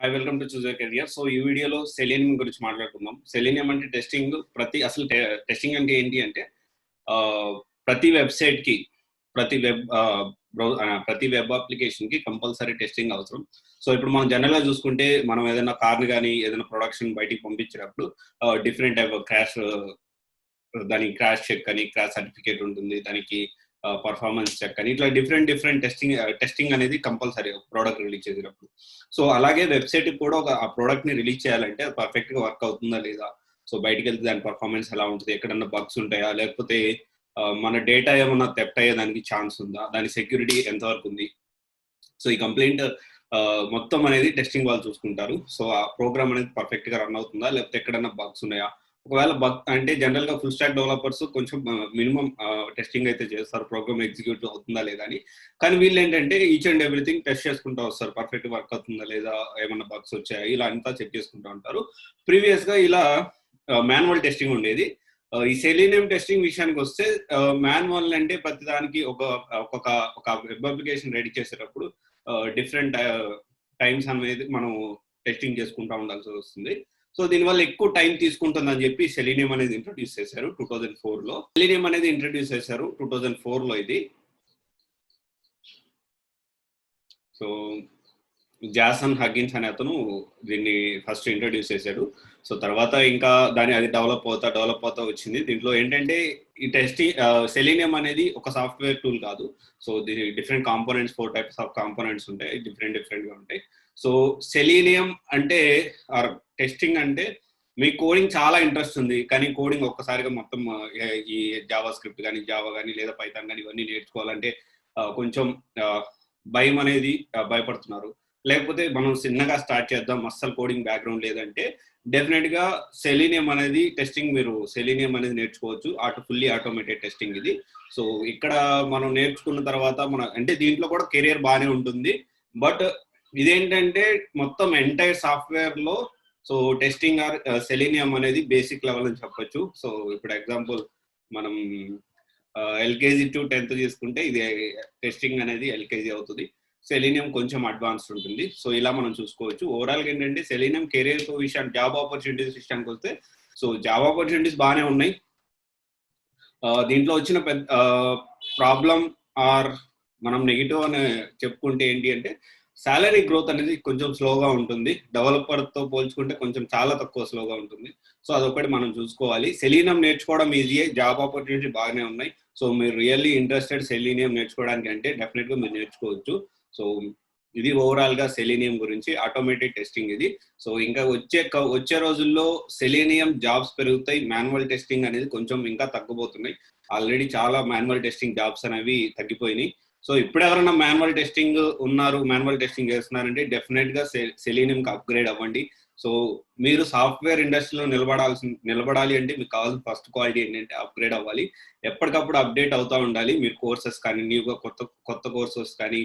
Hi welcome to choose career. So ఈ వీడియోలో selenium గురించి మాట్లాడుకుందాం. సెలీనియం అంటే టెస్టింగ్ టెస్టింగ్ అంటే ఏంటి అంటే ప్రతి వెబ్సైట్ కి ప్రతి వెబ్ అప్లికేషన్ కి కంపల్సరీ టెస్టింగ్ అవసరం. సో ఇప్పుడు మనం జనరల్ గా చూసుకుంటే మనం ఏదైనా కార్ని కానీ ఏదైనా ప్రొడక్షన్ బయటికి పంపించినప్పుడు డిఫరెంట్ టైప్ ఆఫ్ దానికి క్రాష్ చెక్ అని క్రాష్ సర్టిఫికేట్ ఉంటుంది, దానికి పర్ఫార్మెన్స్ చెక్ అని ఇట్లా డిఫరెంట్ టెస్టింగ్ అనేది కంపల్సరీ ప్రోడక్ట్ రిలీజ్ చేసినప్పుడు. సో అలాగే వెబ్సైట్ కూడా ఆ ప్రోడక్ట్ ని రిలీజ్ చేయాలంటే అది పర్ఫెక్ట్ గా వర్క్ అవుతుందా లేదా, సో బయటకు వెళ్తే దాని పర్ఫార్మెన్స్ ఎలా ఉంటుంది, ఎక్కడన్నా బగ్స్ ఉంటాయా, లేకపోతే మన డేటా ఏమన్నా థెఫ్ట్ అయ్యేదానికి ఛాన్స్ ఉందా, దాని సెక్యూరిటీ ఎంతవరకు ఉంది, సో ఈ కంప్లైంట్ మొత్తం అనేది టెస్టింగ్ వాళ్ళు చూసుకుంటారు. సో ఆ ప్రోగ్రామ్ అనేది పర్ఫెక్ట్ గా రన్ అవుతుందా, లేకపోతే ఎక్కడన్నా బగ్స్ ఉన్నాయా. ఒకవేళ బగ్ అంటే జనరల్ గా ఫుల్ స్టాక్ డెవలపర్స్ కొంచెం మినిమం టెస్టింగ్ అయితే చేస్తారు, ప్రోగ్రామ్ ఎగ్జిక్యూట్ అవుతుందా లేదా అని. కానీ వీళ్ళు ఏంటంటే ఈచ్ అండ్ ఎవ్రీథింగ్ టెస్ట్ చేసుకుంటూ వస్తారు, పర్ఫెక్ట్ వర్క్ అవుతుందా లేదా, ఏమన్నా బగ్స్ వచ్చాయా, ఇలా అంతా చెక్ చేసుకుంటూ ఉంటారు. ప్రీవియస్ గా ఇలా మాన్యువల్ టెస్టింగ్ ఉండేది. ఈ సెలీనియం టెస్టింగ్ విషయానికి వస్తే మాన్యువల్ అంటే ప్రతిదానికి ఒక వెబ్ అప్లికేషన్ రెడీ చేసేటప్పుడు డిఫరెంట్ టైమ్స్ అనేది మనం టెస్టింగ్ చేసుకుంటూ ఉండాల్సి వస్తుంది. సో దీనివల్ల ఎక్కువ టైం తీసుకుంటుందని చెప్పి సెలీనియం అనేది ఇంట్రొడ్యూస్ చేశారు 2004లో. సెలీనియం అనేది ఇంట్రొడ్యూస్ చేశారు 2004లో ఇది. సో జాసన్ హగ్గిన్స్ అనే అతను దీన్ని ఫస్ట్ ఇంట్రొడ్యూస్ చేశాడు. సో తర్వాత ఇంకా అది డెవలప్ అవుతా వచ్చింది. దీంట్లో ఏంటంటే ఈ టెస్టింగ్ సెలీనియం అనేది ఒక సాఫ్ట్వేర్ టూల్ కాదు. సో దీని different components, 4 types of components ఉంటాయి, డిఫరెంట్ గా ఉంటాయి. సో సెలీనియం అంటే టెస్టింగ్ అంటే మీ కోడింగ్ చాలా ఇంట్రెస్ట్ ఉంది, కానీ కోడింగ్ ఒక్కసారిగా మొత్తం ఈ జావా స్క్రిప్ట్ కానీ జావా కానీ లేదా పైథాన్ కానీ ఇవన్నీ నేర్చుకోవాలంటే కొంచెం భయం అనేది భయపడుతున్నారు. లేకపోతే మనం చిన్నగా స్టార్ట్ చేద్దాం, అస్సలు కోడింగ్ బ్యాక్గ్రౌండ్ లేదంటే డెఫినెట్ గా సెలీనియం అనేది టెస్టింగ్ మీరు సెలీనియం అనేది నేర్చుకోవచ్చు. ఫుల్లీ ఆటోమేటెడ్ టెస్టింగ్ ఇది. సో ఇక్కడ మనం నేర్చుకున్న తర్వాత అంటే దీంట్లో కూడా కెరియర్ బాగానే ఉంటుంది. బట్ ఇదేంటంటే మొత్తం ఎంటైర్ సాఫ్ట్వేర్ లో సో టెస్టింగ్ సెలీనియం అనేది బేసిక్ లెవెల్ అని చెప్పొచ్చు. సో ఇప్పుడు ఎగ్జాంపుల్ మనం ఎల్కేజీ టు 10th తీసుకుంటే ఇది టెస్టింగ్ అనేది ఎల్కేజీ అవుతుంది. సెలీనియం కొంచెం అడ్వాన్స్డ్ ఉంటుంది. సో ఇలా మనం చూసుకోవచ్చు. ఓవరాల్ గా ఏంటంటే సెలీనియం కెరియర్ విషయానికి, జాబ్ ఆపర్చునిటీస్ విషయానికి వస్తే సో జాబ్ ఆపర్చునిటీస్ బాగానే ఉన్నాయి. దీంట్లో వచ్చిన పెద్ద ప్రాబ్లం ఆర్ మనం నెగిటివ్ అని చెప్పుకుంటే ఏంటి అంటే సాలరీ గ్రోత్ అనేది కొంచెం స్లోగా ఉంటుంది. డెవలపర్ తో పోల్చుకుంటే కొంచెం చాలా తక్కువ స్లోగా ఉంటుంది. సో అదొకటి మనం చూసుకోవాలి. సెలీనియం నేర్చుకోవడం ఈజీయే, జాబ్ ఆపర్చునిటీ బాగానే ఉన్నాయి. సో మీరు రియల్లీ ఇంట్రెస్టెడ్ సెలీనియం నేర్చుకోవడానికి అంటే డెఫినెట్ గా మీరు నేర్చుకోవచ్చు. సో ఇది ఓవరాల్ గా సెలీనియం గురించి ఆటోమేటెడ్ టెస్టింగ్ ఇది. సో ఇంకా వచ్చే రోజుల్లో సెలీనియం జాబ్స్ పెరుగుతాయి, మాన్యువల్ టెస్టింగ్ అనేది కొంచెం ఇంకా తగ్గబోతున్నాయి. ఆల్రెడీ చాలా మాన్యువల్ టెస్టింగ్ జాబ్స్ అనేవి తగ్గిపోయినాయి. సో ఇప్పుడు ఎవరైనా మాన్యువల్ టెస్టింగ్ చేస్తున్నారంటే డెఫినెట్ గా సెలీనియం కి అప్గ్రేడ్ అవ్వండి. సో మీరు సాఫ్ట్వేర్ ఇండస్ట్రీలో నిలబడాలి అంటే మీకు కావాల్సిన ఫస్ట్ క్వాలిటీ ఏంటంటే అప్గ్రేడ్ అవ్వాలి. ఎప్పటికప్పుడు అప్డేట్ అవుతూ ఉండాలి. మీరు కోర్సెస్ కానీ, న్యూగా కొత్త కోర్సెస్ కానీ,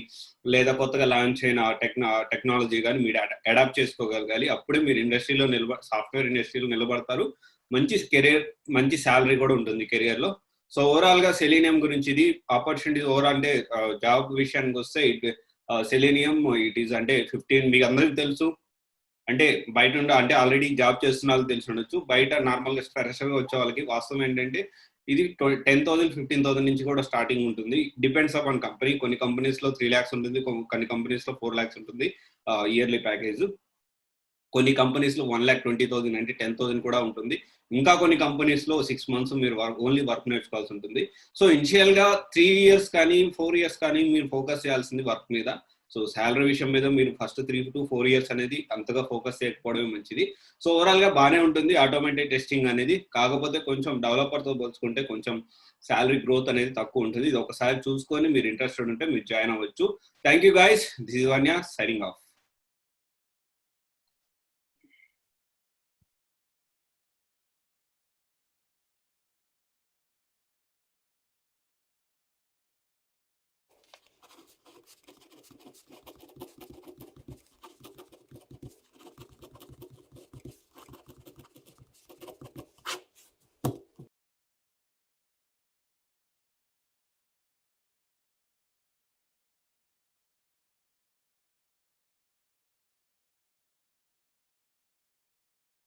లేదా కొత్తగా లాంచ్ అయిన టెక్నాలజీ కానీ మీరు అడాప్ట్ చేసుకోగలగాలి. అప్పుడే మీరు సాఫ్ట్వేర్ ఇండస్ట్రీలో నిలబడతారు. మంచి కెరియర్, మంచి శాలరీ కూడా ఉంటుంది కెరియర్ లో. సో ఓవరాల్ గా సెలీనియం గురించి ఇది ఆపర్చునిటీస్. ఓవరాల్ అంటే జాబ్ విషయానికి వస్తే సెలీనియం ఇట్ ఈస్ అంటే 15 మీకు అందరికీ తెలుసు. అంటే బయట అంటే ఆల్రెడీ జాబ్ చేస్తున్న వాళ్ళకి తెలిసి ఉండొచ్చు. బయట నార్మల్ గా ఫ్రెషర్ గా వచ్చే వాళ్ళకి వాస్తవం ఏంటంటే ఇది 10,000 15,000 నుంచి కూడా స్టార్టింగ్ ఉంటుంది. Depends upon company. కొన్ని కంపెనీస్ లో 3 lakhs ఉంటుంది, కొన్ని కంపెనీస్ లో 4 lakhs ఉంటుంది ఇయర్లీ ప్యాకేజ్. కొన్ని కంపెనీస్ లో 1,20,000 అంటే 10,000 కూడా ఉంటుంది. ఇంకా కొన్ని కంపెనీస్ లో 6 months మీరు ఓన్లీ వర్క్ నేర్చుకోవాల్సి ఉంటుంది. సో ఇనిషియల్ గా 3 years కానీ 4 years కానీ మీరు ఫోకస్ చేయాల్సింది వర్క్ మీద. సో శాలరీ విషయం మీద మీరు ఫస్ట్ 3 to 4 years అనేది అంతగా ఫోకస్ చేయకపోవడమే మంచిది. సో ఓవరాల్ గా బాగానే ఉంటుంది ఆటోమేటెడ్ టెస్టింగ్ అనేది. కాకపోతే కొంచెం డెవలపర్ తో పోల్చుకుంటే కొంచెం శాలరీ గ్రోత్ అనేది తక్కువ ఉంటుంది. ఇది ఒకసారి చూసుకొని మీరు ఇంట్రెస్టెడ్ ఉంటే మీరు జాయిన్ అవ్వచ్చు. Thank you guys. This is Vanya signing of.